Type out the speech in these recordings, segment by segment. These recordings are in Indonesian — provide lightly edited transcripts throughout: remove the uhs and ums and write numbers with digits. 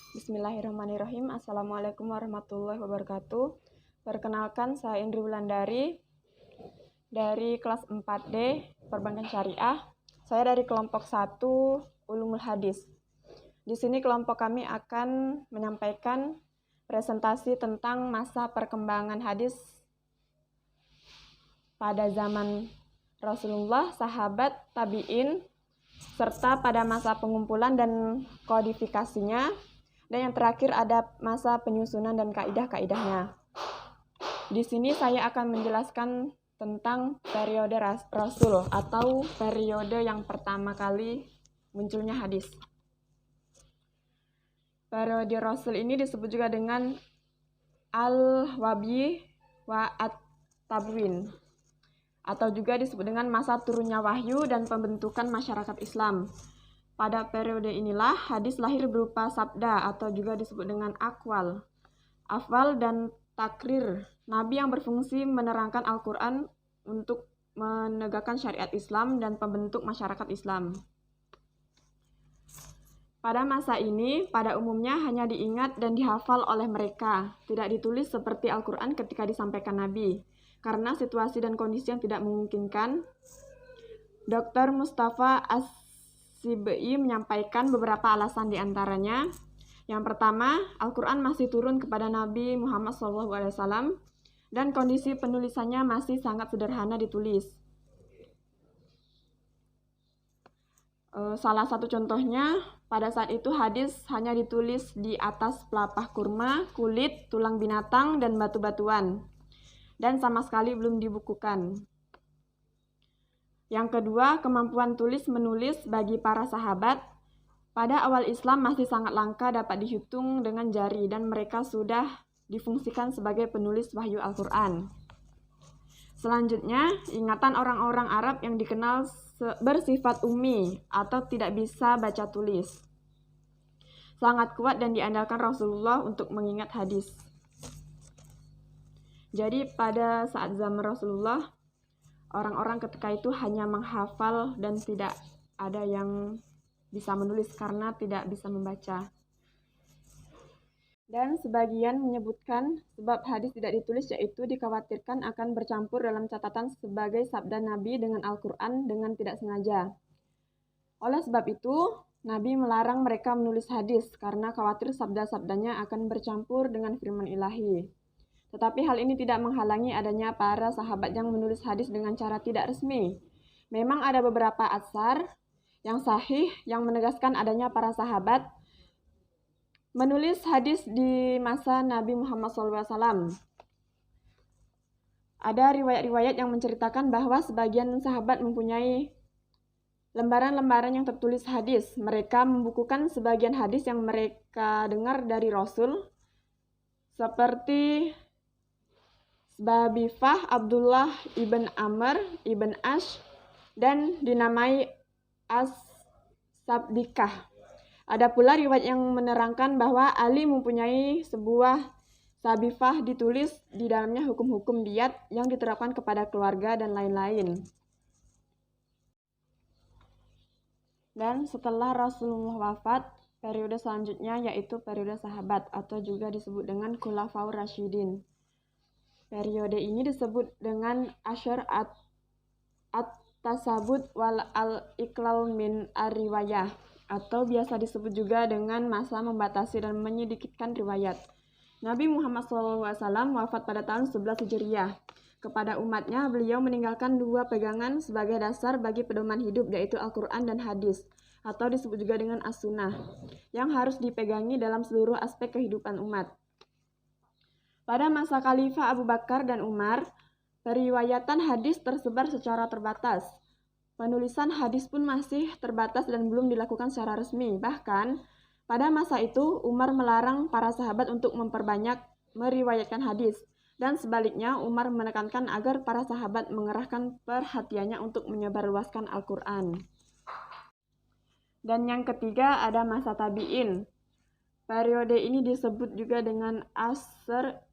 Bismillahirrahmanirrahim. Assalamualaikum warahmatullahi wabarakatuh. Perkenalkan, saya Indri Wulandari dari kelas 4D Perbankan Syariah. Saya dari kelompok 1 Ulumul Hadis. Di sini kelompok kami akan menyampaikan presentasi tentang masa perkembangan hadis pada zaman Rasulullah, sahabat, tabi'in, serta pada masa pengumpulan dan kodifikasinya, dan yang terakhir ada masa penyusunan dan kaidah-kaidahnya. Di sini saya akan menjelaskan tentang periode Rasul atau periode yang pertama kali munculnya hadis. Periode Rasul ini disebut juga dengan Al-Wahyi wa At-Tabwin, atau juga disebut dengan masa turunnya wahyu dan pembentukan masyarakat Islam. Pada periode inilah hadis lahir berupa sabda atau juga disebut dengan akwal, afwal dan takrir. Nabi yang berfungsi menerangkan Al-Quran untuk menegakkan syariat Islam dan pembentuk masyarakat Islam. Pada masa ini, pada umumnya hanya diingat dan dihafal oleh mereka, tidak ditulis seperti Al-Quran ketika disampaikan Nabi. Karena situasi dan kondisi yang tidak memungkinkan, Dr. Mustafa As-Sibai menyampaikan beberapa alasan diantaranya. Yang pertama, Al-Quran masih turun kepada Nabi Muhammad SAW dan kondisi penulisannya masih sangat sederhana ditulis. Salah satu contohnya, pada saat itu hadis hanya ditulis di atas pelepah kurma, kulit, tulang binatang, dan batu-batuan, dan sama sekali belum dibukukan. Yang kedua, kemampuan tulis-menulis bagi para sahabat pada awal Islam masih sangat langka, dapat dihitung dengan jari, dan mereka sudah difungsikan sebagai penulis wahyu Al-Quran. Selanjutnya, ingatan orang-orang Arab yang dikenal bersifat ummi atau tidak bisa baca tulis sangat kuat dan diandalkan Rasulullah untuk mengingat hadis. Jadi pada saat zaman Rasulullah, orang-orang ketika itu hanya menghafal dan tidak ada yang bisa menulis karena tidak bisa membaca. Dan sebagian menyebutkan sebab hadis tidak ditulis yaitu dikhawatirkan akan bercampur dalam catatan sebagai sabda Nabi dengan Al-Quran dengan tidak sengaja. Oleh sebab itu, Nabi melarang mereka menulis hadis karena khawatir sabda-sabdanya akan bercampur dengan firman ilahi. Tetapi hal ini tidak menghalangi adanya para sahabat yang menulis hadis dengan cara tidak resmi. Memang ada beberapa atsar yang sahih yang menegaskan adanya para sahabat menulis hadis di masa Nabi Muhammad SAW. Ada riwayat-riwayat yang menceritakan bahwa sebagian sahabat mempunyai lembaran-lembaran yang tertulis hadis. Mereka membukukan sebagian hadis yang mereka dengar dari Rasul, seperti Babifah Abdullah ibn Amr ibn Ash, dan dinamai As-Sabdikah. Ada pula riwayat yang menerangkan bahwa Ali mempunyai sebuah sabifah ditulis di dalamnya hukum-hukum diat yang diterapkan kepada keluarga dan lain-lain. Dan setelah Rasulullah wafat, periode selanjutnya yaitu periode sahabat atau juga disebut dengan Khulafaur Rasyidin. Periode ini disebut dengan Asyar at-Tasabut wal al-Iqlal min ar-riwayah, atau biasa disebut juga dengan masa membatasi dan menyedikitkan riwayat. Nabi Muhammad SAW wafat pada tahun 11 Hijriah. Kepada umatnya, beliau meninggalkan dua pegangan sebagai dasar bagi pedoman hidup, yaitu Al-Quran dan hadis, atau disebut juga dengan As-Sunnah, yang harus dipegangi dalam seluruh aspek kehidupan umat. Pada masa Khalifah Abu Bakar dan Umar, periwayatan hadis tersebar secara terbatas. Penulisan hadis pun masih terbatas dan belum dilakukan secara resmi. Bahkan, pada masa itu, Umar melarang para sahabat untuk memperbanyak meriwayatkan hadis. Dan sebaliknya, Umar menekankan agar para sahabat mengerahkan perhatiannya untuk menyebarluaskan Al-Quran. Dan yang ketiga ada masa tabi'in. Periode ini disebut juga dengan Asr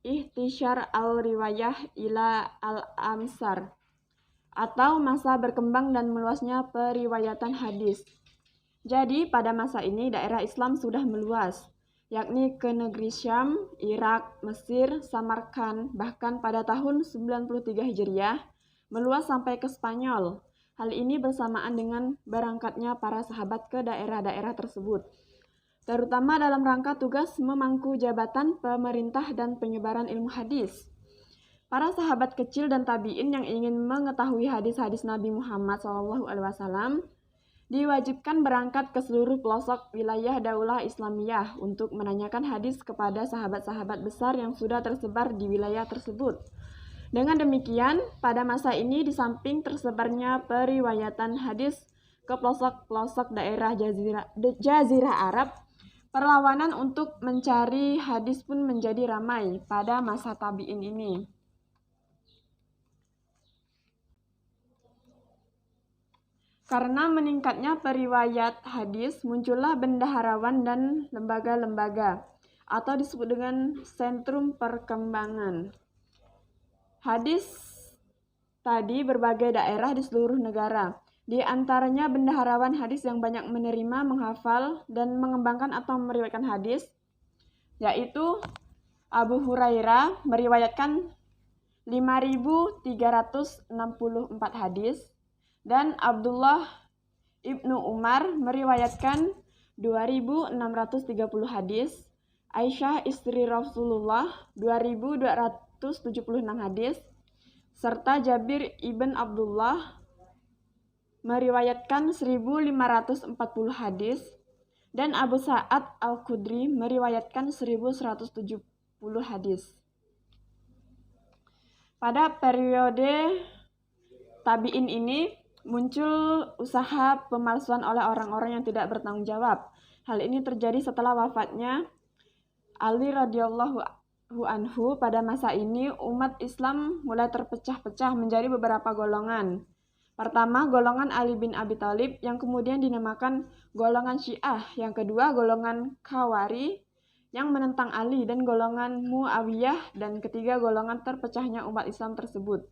Ihtisyar al-Riwayah ila al-Amsar, atau masa berkembang dan meluasnya periwayatan hadis. Jadi pada masa ini daerah Islam sudah meluas. yakni ke negeri Syam, Irak, Mesir, Samarkand, bahkan pada tahun 93 Hijriah, meluas sampai ke Spanyol. Hal ini bersamaan dengan berangkatnya para sahabat ke daerah-daerah tersebut, terutama dalam rangka tugas memangku jabatan pemerintah dan penyebaran ilmu hadis. Para sahabat kecil dan tabi'in yang ingin mengetahui hadis-hadis Nabi Muhammad SAW diwajibkan berangkat ke seluruh pelosok wilayah Daulah Islamiyah untuk menanyakan hadis kepada sahabat-sahabat besar yang sudah tersebar di wilayah tersebut. Dengan demikian, pada masa ini di samping tersebarnya periwayatan hadis ke pelosok-pelosok daerah Jazirah Arab, perlawanan untuk mencari hadis pun menjadi ramai pada masa tabi'in ini. Karena meningkatnya periwayat hadis, muncullah bendaharawan dan lembaga-lembaga atau disebut dengan sentrum perkembangan hadis tadi berbagai daerah di seluruh negara. Di antaranya bendaharawan hadis yang banyak menerima, menghafal, dan mengembangkan atau meriwayatkan hadis, yaitu Abu Hurairah meriwayatkan 5.364 hadis, dan Abdullah Ibnu Umar meriwayatkan 2.630 hadis, Aisyah istri Rasulullah 2.276 hadis, serta Jabir ibn Abdullah meriwayatkan 1.540 hadis, dan Abu Sa'ad Al-Khudri meriwayatkan 1.170 hadis. Pada periode tabi'in ini muncul usaha pemalsuan oleh orang-orang yang tidak bertanggung jawab. Hal ini terjadi setelah wafatnya Ali radhiyallahu anhu. Pada masa ini umat Islam mulai terpecah-pecah menjadi beberapa golongan. Pertama, golongan Ali bin Abi Thalib yang kemudian dinamakan golongan Syiah. Yang kedua, golongan Khawari yang menentang Ali dan golongan Muawiyah, dan ketiga, golongan terpecahnya umat Islam tersebut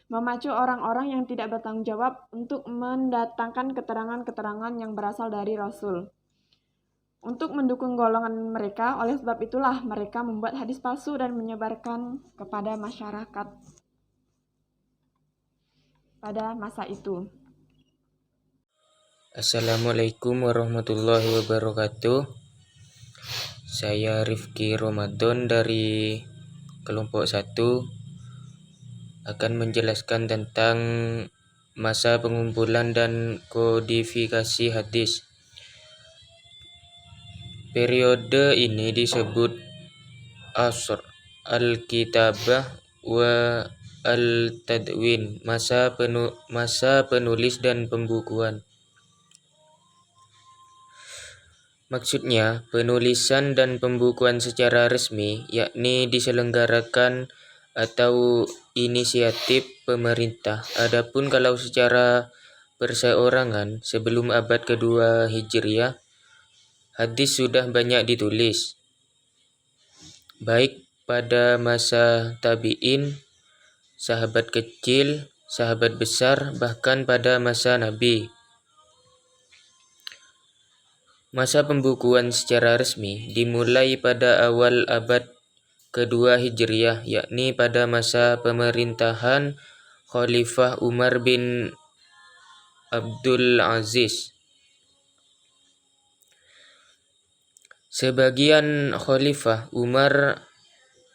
memacu orang-orang yang tidak bertanggung jawab untuk mendatangkan keterangan-keterangan yang berasal dari Rasul. Untuk mendukung golongan mereka, oleh sebab itulah mereka membuat hadis palsu dan menyebarkan kepada masyarakat pada masa itu. Assalamualaikum warahmatullahi wabarakatuh. Saya Rifki Ramadan dari kelompok 1 akan menjelaskan tentang masa pengumpulan dan kodifikasi hadis. Periode ini disebut Asr al-Kitabah wa al-Tadwin, masa penulis dan pembukuan. Maksudnya, penulisan dan pembukuan secara resmi, yakni diselenggarakan atau inisiatif pemerintah. Adapun kalau secara perseorangan, sebelum abad kedua Hijriah, hadis sudah banyak ditulis, baik pada masa tabi'in, sahabat kecil, sahabat besar, bahkan pada masa Nabi. Masa pembukuan secara resmi dimulai pada awal abad kedua Hijriah, yakni pada masa pemerintahan Khalifah Umar bin Abdul Aziz. Sebagian Khalifah Umar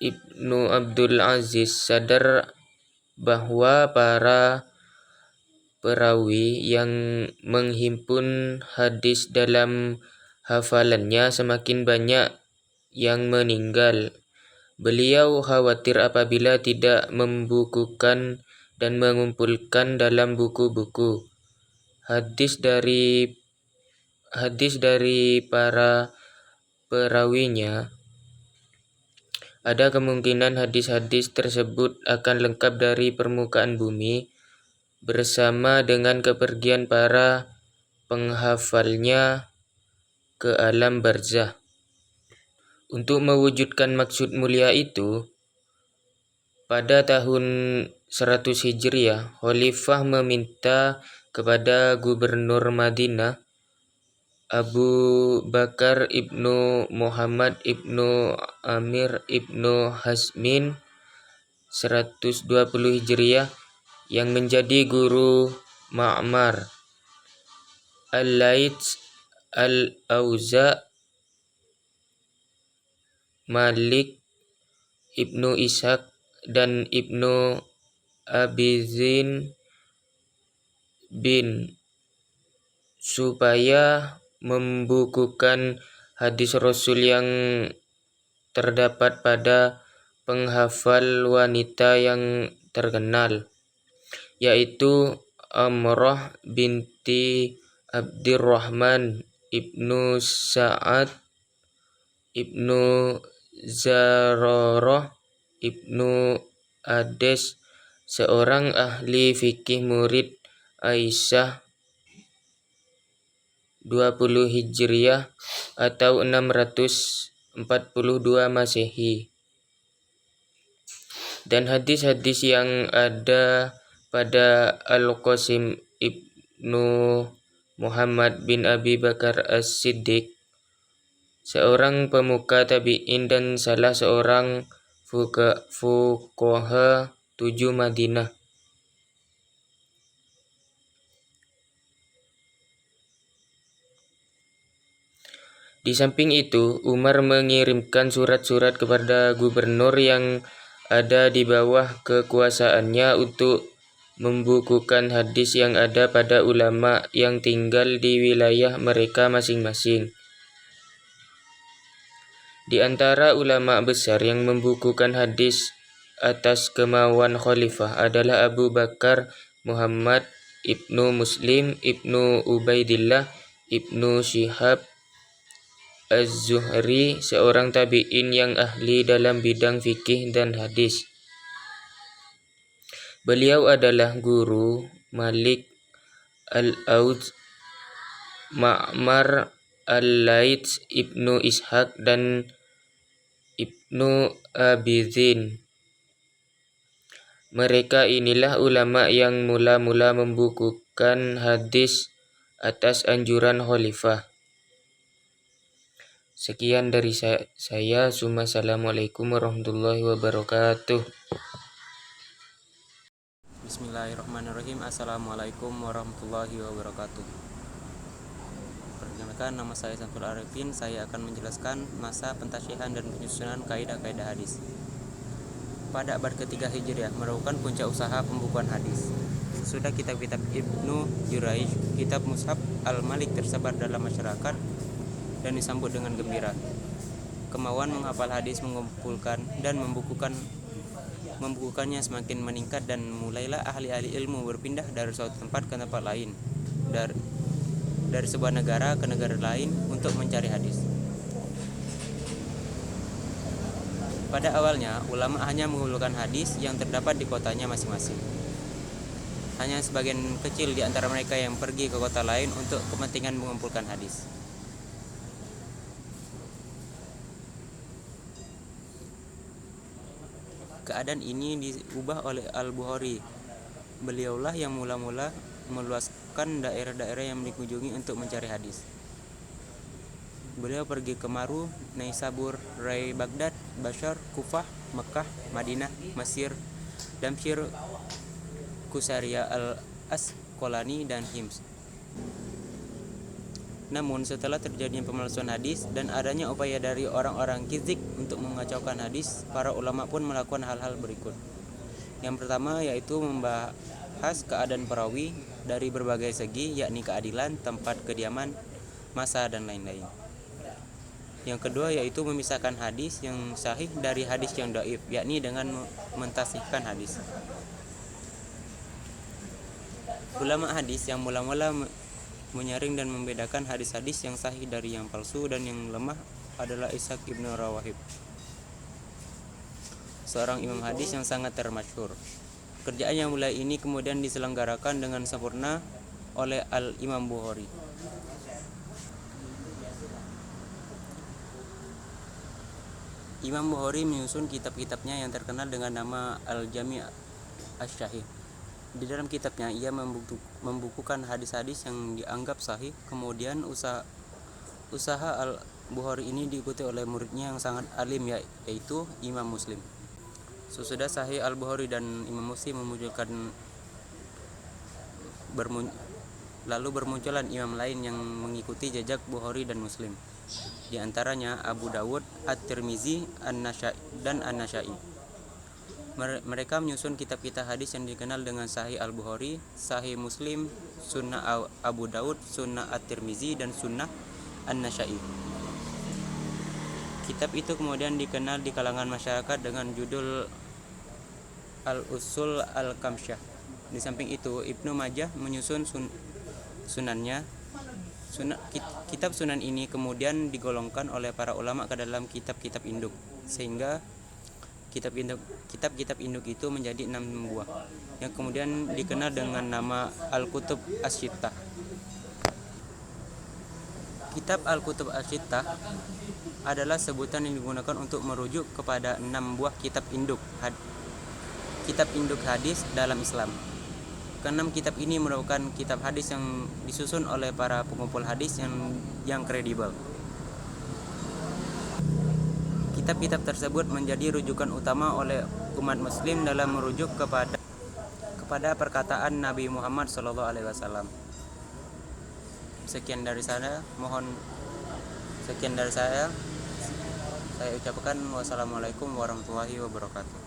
ibnu Abdul Aziz sadar bahwa para perawi yang menghimpun hadis dalam hafalannya semakin banyak yang meninggal. Beliau khawatir apabila tidak membukukan dan mengumpulkan dalam buku-buku hadis dari para perawinya, ada kemungkinan hadis-hadis tersebut akan lengkap dari permukaan bumi bersama dengan kepergian para penghafalnya ke alam barzah. Untuk mewujudkan maksud mulia itu, pada tahun 100 Hijriah, Khalifah meminta kepada gubernur Madinah Abu Bakar ibnu Muhammad ibnu Amir ibnu Hasmin 120 Hijriah yang menjadi guru Ma'mar, Al-Laits, Al-Auza, Malik ibnu Ishaq dan ibnu Abizin bin supaya membukukan hadis Rasul yang terdapat pada penghafal wanita yang terkenal, yaitu Amrah binti Abdurrahman ibnu Sa'ad ibnu Zararah ibnu Ades, seorang ahli fikih murid Aisyah 20 Hijriah atau 642 Masehi. Dan hadis-hadis yang ada pada Al-Qasim ibnu Muhammad bin Abi Bakar As-Siddiq, seorang pemuka tabi'in dan salah seorang fuqaha 7 Madinah. Di samping itu, Umar mengirimkan surat-surat kepada gubernur yang ada di bawah kekuasaannya untuk membukukan hadis yang ada pada ulama yang tinggal di wilayah mereka masing-masing. Di antara ulama besar yang membukukan hadis atas kemauan khalifah adalah Abu Bakar Muhammad ibnu Muslim ibnu Ubaidillah ibnu Syihab Az-Zuhri, seorang tabi'in yang ahli dalam bidang fikih dan hadis. Beliau adalah guru Malik, Al-Auz, Ma'mar, Al-Laits, Ibnu Ishaq, dan Ibnu Abizin. Mereka inilah ulama yang mula-mula membukukan hadis atas anjuran khalifah. Sekian dari saya. Assalamualaikum warahmatullahi wabarakatuh. Bismillahirrahmanirrahim. Assalamualaikum warahmatullahi wabarakatuh. Perkenalkan, nama saya Samsul Arifin. Saya akan menjelaskan masa pentasyhihan dan penyusunan kaidah-kaidah hadis. Pada abad ketiga Hijriah merupakan puncak usaha pembukuan hadis. Sesudah kitab-kitab Ibnu Jurayj, kitab Mushaf Al-Malik tersebar dalam masyarakat dan disambut dengan gembira. Kemauan menghafal hadis, mengumpulkan dan membukukannya semakin meningkat dan mulailah ahli-ahli ilmu berpindah dari suatu tempat ke tempat lain, dari sebuah negara ke negara lain untuk mencari hadis. Pada awalnya, ulama hanya mengumpulkan hadis yang terdapat di kotanya masing-masing. Hanya sebagian kecil di antara mereka yang pergi ke kota lain untuk kepentingan mengumpulkan hadis. Keadaan ini diubah oleh Al-Bukhari. Beliaulah yang mula-mula meluaskan daerah-daerah yang dikunjungi untuk mencari hadis. Beliau pergi ke Maru, Naisabur, Rai, Baghdad, Bashr, Kufah, Mekah, Madinah, Mesir, Damsyir, Kusaria, Al-Asqalani, dan Hims. Namun setelah terjadinya pemalsuan hadis dan adanya upaya dari orang-orang Kizik untuk mengacaukan hadis, para ulama pun melakukan hal-hal berikut. Yang pertama yaitu membahas keadaan perawi dari berbagai segi, yakni keadilan, tempat kediaman, masa, dan lain-lain. Yang kedua yaitu memisahkan hadis yang sahih dari hadis yang dhaif, yakni dengan mentasihkan hadis. Ulama hadis yang mula-mula menyaring dan membedakan hadis-hadis yang sahih dari yang palsu dan yang lemah adalah Ishaq ibnu Rawahib, seorang imam hadis yang sangat termasyhur. Kerjaan yang mulai ini kemudian diselenggarakan dengan sempurna oleh Al-Imam Bukhari. Imam Bukhari menyusun kitab-kitabnya yang terkenal dengan nama Al-Jami' Asy-Syahih. Di dalam kitabnya ia membukukan hadis-hadis yang dianggap sahih, kemudian Usaha Al-Bukhari ini diikuti oleh muridnya yang sangat alim, yaitu Imam Muslim. Sesudah Sahih Al-Bukhari dan Imam Muslim lalu bermunculan imam lain yang mengikuti jejak Bukhari dan Muslim. Di antaranya Abu Dawud, At-Tirmizi, dan An-Nasa'i. Mereka menyusun kitab-kitab hadis yang dikenal dengan Sahih Al-Bukhari, Sahih Muslim, Sunnah Abu Dawud, Sunnah At-Tirmizi, dan Sunnah An-Nasa'i. Kitab itu kemudian dikenal di kalangan masyarakat dengan judul Al-Usul Al-Kamsyah. Di samping itu, Ibnu Majah menyusun sunannya. Kitab sunan ini kemudian digolongkan oleh para ulama ke dalam kitab-kitab induk, sehingga kitab-kitab induk itu menjadi 6 buah, yang kemudian dikenal dengan nama Al-Kutub Asy-Syittah. Kitab Al-Kutub Asy-Syittah adalah sebutan yang digunakan untuk merujuk kepada 6 buah kitab induk hadis dalam Islam. Keenam kitab ini merupakan kitab hadis yang disusun oleh para pengumpul hadis yang kredibel. Kitab-kitab tersebut menjadi rujukan utama oleh umat muslim dalam merujuk kepada perkataan Nabi Muhammad SAW. Sekian dari saya. Saya ucapkan wassalamualaikum warahmatullahi wabarakatuh.